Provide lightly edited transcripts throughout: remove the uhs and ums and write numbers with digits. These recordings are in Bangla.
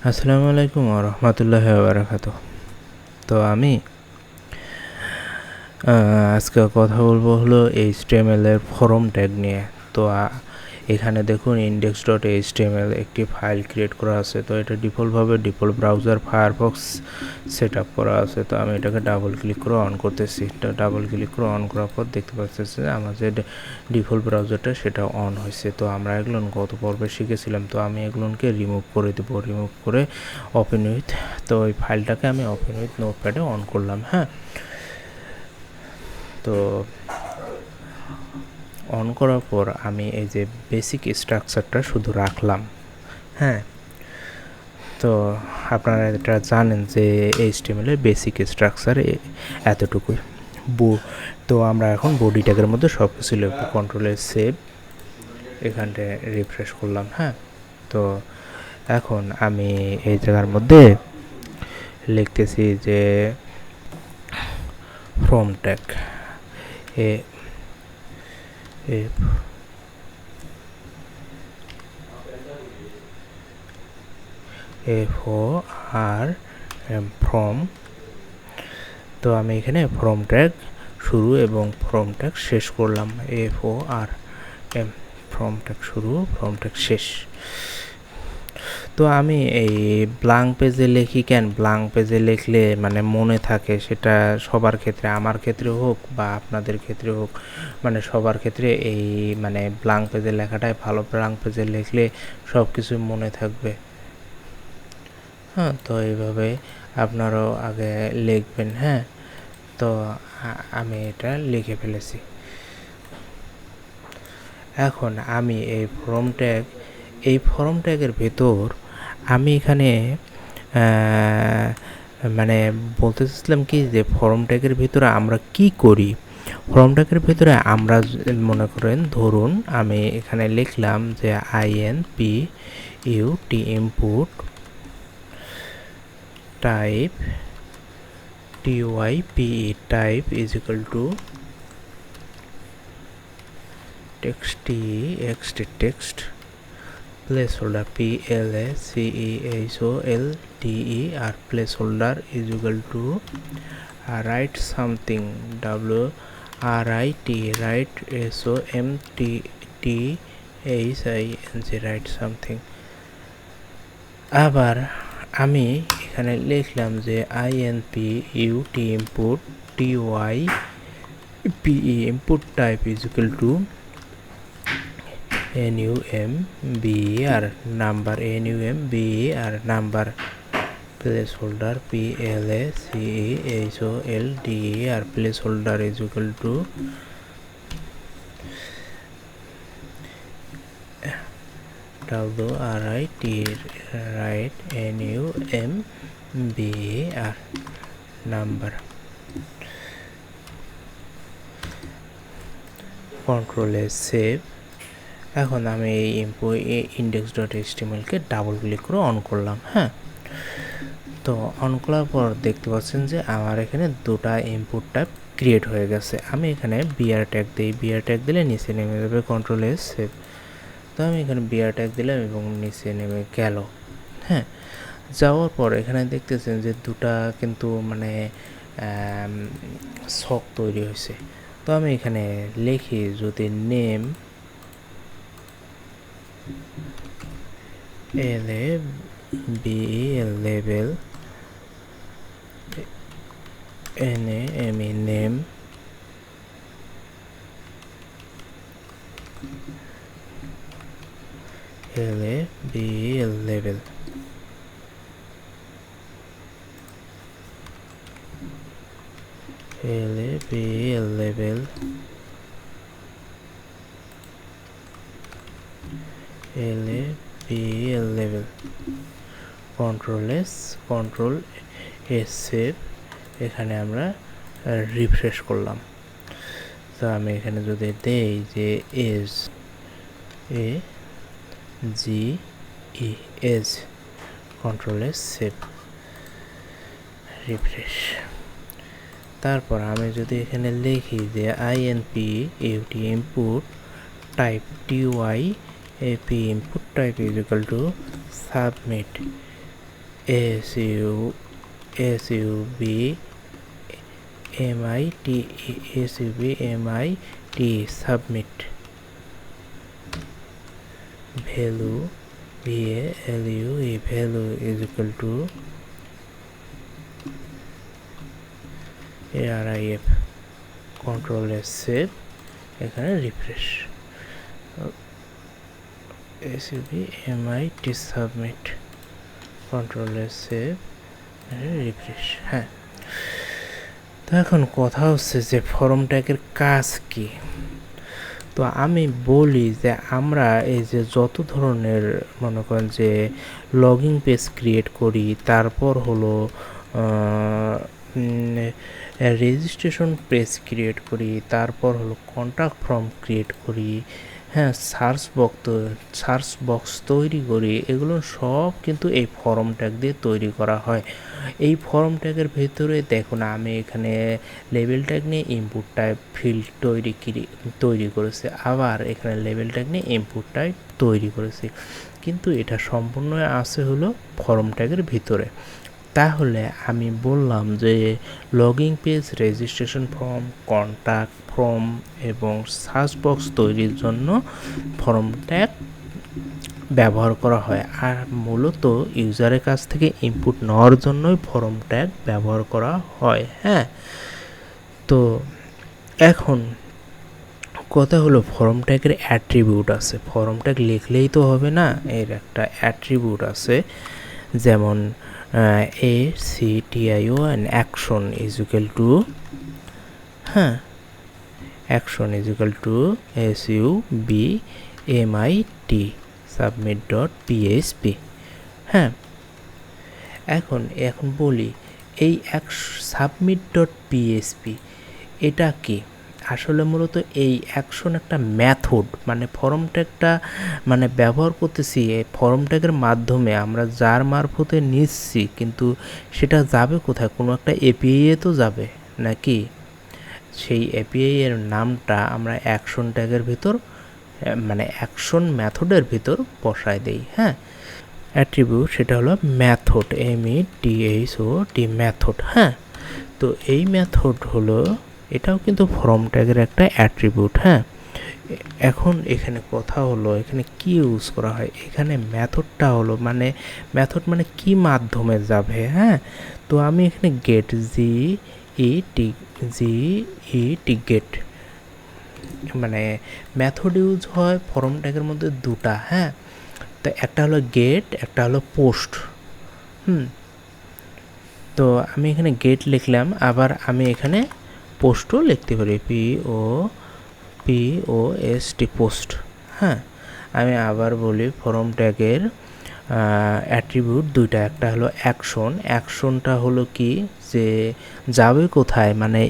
আসসালামু আলাইকুম ওয়া রাহমাতুল্লাহি ওয়া বারাকাতুহু। তো আমি আজকে কথা বলবো হলো HTML এর ফরম ট্যাগ নিয়ে। তো এখানে দেখুন index.html একটি ফাইল ক্রিয়েট করা আছে। তো এটা ডিফল্ট ব্রাউজার ফায়ারফক্স সেটআপ করা আছে। তো আমি এটাকে ডাবল ক্লিক করে অন করতেছি। তো ডাবল ক্লিক করে অন করার পর দেখতে পাচ্ছি যে আমার যে ডিফল্ট ব্রাউজারটা সেটা অন হয়েছে। তো আমরা এগুলো গত পর্বে শিখেছিলাম। তো আমি এগুলোকে রিমুভ করে দেবো। রিমুভ করে ওপেন উইথ, তো ওই ফাইলটাকে আমি ওপেন উইথ নোটপ্যাডে অন করলাম। হ্যাঁ, তো অন করার পর আমি এই যে বেসিক স্ট্রাকচারটা শুধু রাখলাম। হ্যাঁ, তো আপনারা এটা জানেন যে HTML এর বেসিক স্ট্রাকচার এতটুকুই। তো আমরা এখন বডি ট্যাগের মধ্যে সব কিছু লিখব। কন্ট্রোলে সেভ, এখানটায় রিফ্রেশ করলাম। হ্যাঁ, তো এখন আমি এই জায়গার মধ্যে লিখতেছি যে ফ্রম ট্যাগ ফ্রম। তো আমি এখানে ফ্রম ট্যাগ শুরু এবং ফ্রম ট্যাগ শেষ করলাম। FORM, ফ্রম ট্যাগ শুরু, ফ্রম ট্যাগ শেষ। তো আমি এই ব্ল্যাঙ্ক পেজে লিখি কেন? ব্ল্যাঙ্ক পেজে লিখলে মানে মনে থাকে, সেটা সবার ক্ষেত্রে, আমার ক্ষেত্রে হোক বা আপনাদের ক্ষেত্রে হোক, মানে সবার ক্ষেত্রে এই মানে ব্ল্যাঙ্ক পেজে লেখাটাই ভালো। ব্ল্যাঙ্ক পেজে লিখলে সব কিছু মনে থাকবে। হ্যাঁ, তো এইভাবে আপনারাও আগে লিখবেন। হ্যাঁ, তো আমি এটা লিখে ফেলেছি। এখন আমি এই ফর্ম ট্যাগের ভেতর আমি এখানে মানে বলতে চাইছিলাম কি, যে ফর্ম ট্যাগের ভিতরে আমরা কি করি। ফর্ম ট্যাগের ভিতরে আমরা মনে করেন, ধরুন আমি এখানে লিখলাম যে INPUT input type TYPE type is equal to text placeholder placeholder placeholder is equal to write something write something write something। আবার আমি এখানে লিখলাম যে INPUT input TYPE input type is equal to NUMBER number placeholder placeholder placeholder is equal to write NUMBER number। কন্ট্রোলে সেভ। এখন আমি এই index.html-কে ডাবল ক্লিক করে অন করলাম। হ্যাঁ, তো অন করার পর দেখতে পাচ্ছেন যে আমার এখানে দুটা ইনপুট টাইপ ক্রিয়েট হয়ে গেছে। আমি এখানে বিআর ট্যাগ দিই। বিআর ট্যাগ দিলে নিচে নেমে যাবে। কন্ট্রোলে সেভ। তো আমি এখানে বিআর ট্যাগ দিলাম এবং নিচে নেমে গেল। হ্যাঁ, যাওয়ার পর এখানে দেখতেছেন যে দুটা কিন্তু মানে ছক তৈরি হয়েছে। তো আমি এখানে লিখি যদি name level name level control S save. এখানে আমরা রিফ্রেশ করলাম। তো আমি এখানে যদি দেই যে SAGE control S save, refresh. তারপর আমি যদি এখানে লিখি যে INPUT input type TYP input type is equal to submit SUB submit value value is equal to arif control s save এখানে refresh SUB submit control s save refresh. হ্যাঁ, তো এখন কথা হচ্ছে যে ফর্ম ট্যাগের কাজ কি। তো আমি বলি যে আমরা এই যে যত ধরনের মনে করেন যে লগইন পেজ ক্রিয়েট করি, তারপর হলো রেজিস্ট্রেশন পেজ ক্রিয়েট করি, তারপর হলো কন্ট্যাক্ট ফর্ম ক্রিয়েট করি, হ্যাঁ, সার্চ বক্স তৈরি করি, এগুলো সব কিন্তু এই ফর্ম ট্যাগ দিয়ে তৈরি করা হয়। এই ফর্ম ট্যাগের ভেতরে দেখুন আমি এখানে লেবেল ট্যাগ নিয়ে ইনপুট টাইপ ফিল্ড তৈরি করেছি, আবার এখানে লেবেল ট্যাগ নিয়ে ইনপুট টাইপ তৈরি করেছি, কিন্তু এটা সম্পূর্ণ আছে হলো ফর্ম ট্যাগের ভিতরে। তাহলে আমি বললাম যে login page, registration form, contact form এবং সার্চ বক্স তৈরির জন্য ফর্ম ট্যাগ ব্যবহার করা হয়, আর মূলত ইউজারের কাছ থেকে ইনপুট নেওয়ার জন্যই ফর্ম ট্যাগ ব্যবহার করা হয়। হ্যাঁ, তো এখন কথা হলো ফর্ম ট্যাগের অ্যাট্রিবিউট আছে। ফর্ম ট্যাগ লিখলেই তো হবে না, এর একটা অ্যাট্রিবিউট আছে, যেমন ACTION action is equal to, হ্যাঁ, action is equal to SUBMIT submit.php। হ্যাঁ, এখন বলি এই submit.php এটা কি। আসলে মূলত এই অ্যাকশন একটা মেথড, মানে ফর্ম ট্যাগটা মানে ব্যবহার করতেছি এই ফর্ম ট্যাগের মাধ্যমে আমরা যার মারফতে নিচ্ছি, কিন্তু সেটা যাবে কোথায়, কোনো একটা এপিআই এ তো যাবে নাকি, সেই এপিআই এর নামটা আমরা অ্যাকশন ট্যাগের ভিতর মানে অ্যাকশন মেথডের ভিতর বসায় দেই। হ্যাঁ, অ্যাট্রিবিউট সেটা হলো মেথড, METHOD মেথড। হ্যাঁ, তো এই মেথড হলো, এটাও কিন্তু ফর্ম ট্যাগের একটা অ্যাট্রিবিউট। হ্যাঁ, এখন এখানে কথা হলো এখানে কি ইউজ করা হয়, এখানে মেথডটা হলো মানে মেথড মানে কি মাধ্যমে যাবে। হ্যাঁ, তো আমি এখানে গেট গেট মানে মেথড ইউজ হয় ফর্ম ট্যাগের মধ্যে দুটা। হ্যাঁ, তো একটা হলো গেট, একটা হলো পোস্ট। তো আমি এখানে গেট লিখলাম, আবার আমি এখানে পোস্টও লিখতে পারি, POST পোস্ট। হ্যাঁ, আমি আবার বলি ফর্ম ট্যাগের অ্যাট্রিবিউট দুইটা, একটা হলো অ্যাকশনটা হলো কি যে যাবে কোথায়, মানে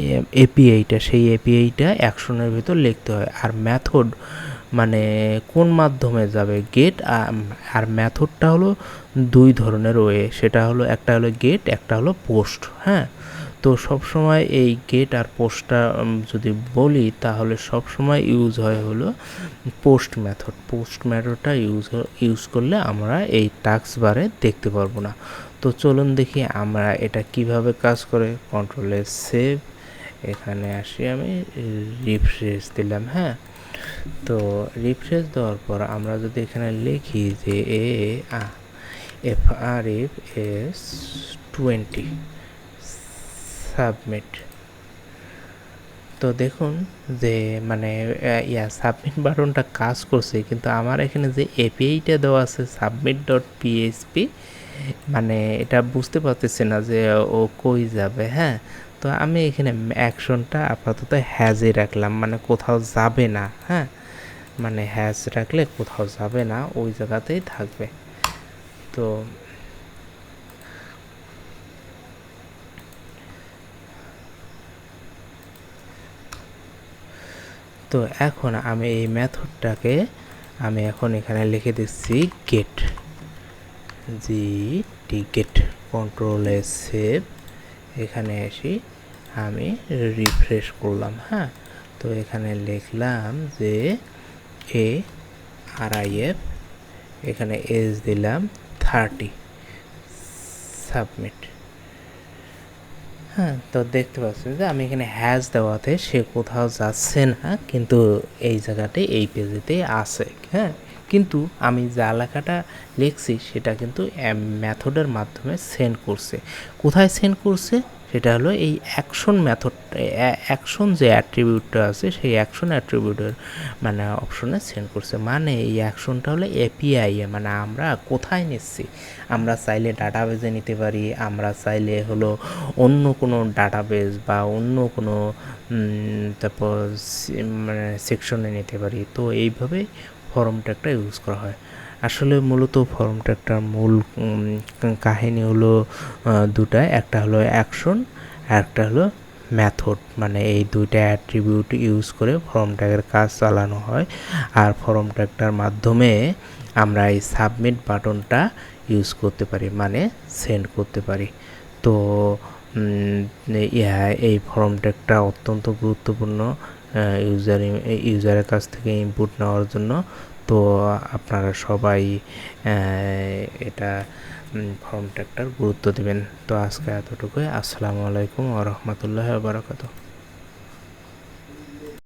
এপিআইটা, সেই এপিআইটা অ্যাকশনের ভিতর লিখতে হয়, আর মেথড মানে কোন মাধ্যমে যাবে, গেট আর মেথডটা হলো দুই ধরনের ওয়ে, সেটা হলো একটা হলো গেট, একটা হলো পোস্ট। হ্যাঁ, তো সবসময় এই গেট আর পোস্টটা যদি বলি তাহলে সবসময় ইউজ হয় হলো পোস্ট মেথডটা ইউজ করলে আমরা এই টাস্ক বারে দেখতে পারবো না। তো চলুন দেখি আমরা এটা কিভাবে কাজ করে। কন্ট্রোলে সেভ, এখানে আসি, আমি রিফ্রেশ দিলাম। হ্যাঁ, তো রিফ্রেশ দেওয়ার পর আমরা যদি এখানে লিখি যে FRFS20 সাবমিট, তো দেখুন যে মানে সাবমিট বাটনটা কাজ করছে, কিন্তু আমার এখানে যে এপিআইটা দেওয়া আছে submit.php, মানে এটা বুঝতে পারতেছে না যে ও কই যাবে। হ্যাঁ, তো আমি এখানে অ্যাকশনটা আপাতত হ্যাজে রাখলাম, মানে কোথাও যাবে না। হ্যাঁ, মানে হ্যাজ রাখলে কোথাও যাবে না, ওই জায়গাতেই থাকবে। তো এখন আমি এই মেথডটাকে আমি এখন এখানে লিখে দিচ্ছি গেট, গেট, কন্ট্রোল সেভ, এখানে আসি, আমি রিফ্রেশ করলাম। হ্যাঁ, তো এখানে লিখলাম যে ARIF, এখানে এজ দিলাম 30 সাবমিট। হ্যাঁ, তো দেখতে পাচ্ছেন যে আমি এখানে হ্যাজ দেওয়াতে সে কোথাও যাচ্ছে না, কিন্তু এই জায়গাটায় এই পেজেতেই আছে। হ্যাঁ, কিন্তু আমি যা লেখাটা লিখছি সেটা কিন্তু মেথডের মাধ্যমে সেন্ড করছে। কোথায় সেন্ড করছে সেটা হলো এই অ্যাকশন মেথড, অ্যাকশন যে অ্যাট্রিবিউটটা আছে সেই অ্যাকশন অ্যাট্রিবিউটের মানে অপশনে সেন্ড করছে। মানে এই অ্যাকশনটা হলো এপিআই, মানে আমরা কোথায় নিচ্ছি। আমরা চাইলে ডাটাবেজে নিতে পারি, আমরা চাইলে হলো অন্য কোনো ডাটাবেজ বা অন্য কোনো তারপর মানে সেকশনে নিতে পারি। তো এইভাবে ফর্ম ট্যাগটা ইউজ করা হয়। আসলে মূলত ফর্ম ট্যাগটার মূল কাহিনী হলো দুটা, একটা হলো অ্যাকশন আর একটা হলো মেথড। মানে এই দুইটা অ্যাট্রিবিউট ইউজ করে ফর্ম ট্যাগের কাজ চালানো হয়। আর ফর্ম ট্যাগটার মাধ্যমে আমরা এই সাবমিট বাটনটা ইউজ করতে পারি, মানে সেন্ড করতে পারি। তো এই ফর্ম ট্যাগটা অত্যন্ত গুরুত্বপূর্ণ ইউজারের কাছ থেকে ইনপুট নেওয়ার জন্য। তো আপনারা সবাই এটা ফর্ম ট্যাগটার গুরুত্ব দেবেন। তো আজকে এতটুকুই। আসসালামু আলাইকুম ওয়া রাহমাতুল্লাহি ওয়া বারাকাতুহু।